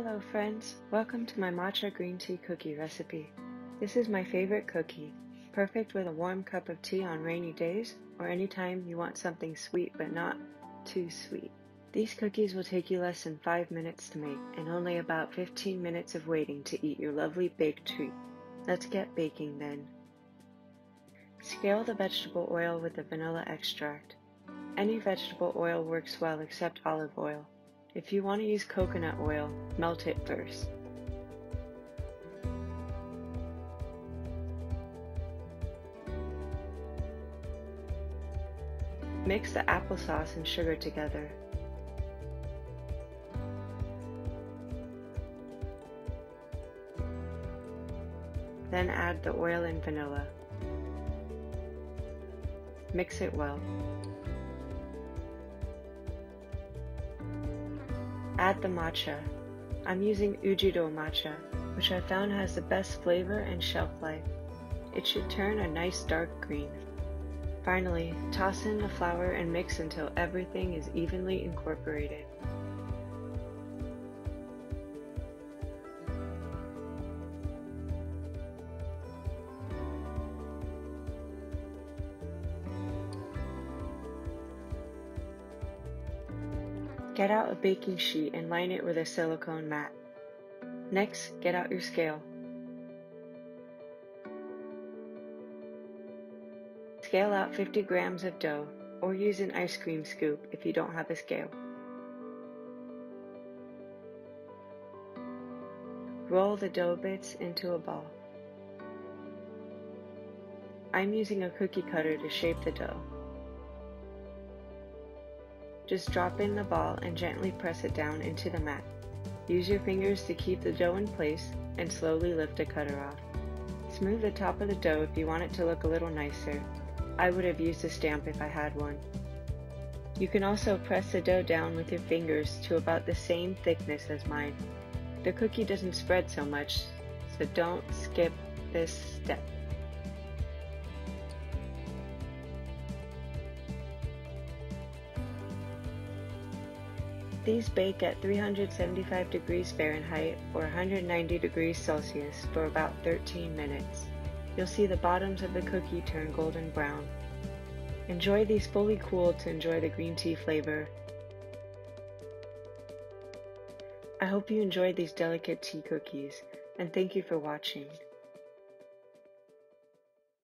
Hello friends, welcome to my matcha green tea cookie recipe. This is my favorite cookie, perfect with a warm cup of tea on rainy days or anytime you want something sweet but not too sweet. These cookies will take you less than 5 minutes to make and only about 15 minutes of waiting to eat your lovely baked treat. Let's get baking then. Scale the vegetable oil with the vanilla extract. Any vegetable oil works well except olive oil. If you want to use coconut oil, melt it first. Mix the applesauce and sugar together. Then add the oil and vanilla. Mix it well. Add the matcha. I'm using Ujido matcha, which I found has the best flavor and shelf life. It should turn a nice dark green. Finally, toss in the flour and mix until everything is evenly incorporated. Get out a baking sheet and line it with a silicone mat. Next, get out your scale. Scale out 50 grams of dough, or use an ice cream scoop if you don't have a scale. Roll the dough bits into a ball. I'm using a cookie cutter to shape the dough. Just drop in the ball and gently press it down into the mat. Use your fingers to keep the dough in place and slowly lift the cutter off. Smooth the top of the dough if you want it to look a little nicer. I would have used a stamp if I had one. You can also press the dough down with your fingers to about the same thickness as mine. The cookie doesn't spread so much, so don't skip this step. These bake at 375 degrees Fahrenheit or 190 degrees Celsius for about 13 minutes. You'll see the bottoms of the cookie turn golden brown. Enjoy these fully cooled to enjoy the green tea flavor. I hope you enjoyed these delicate tea cookies, and thank you for watching.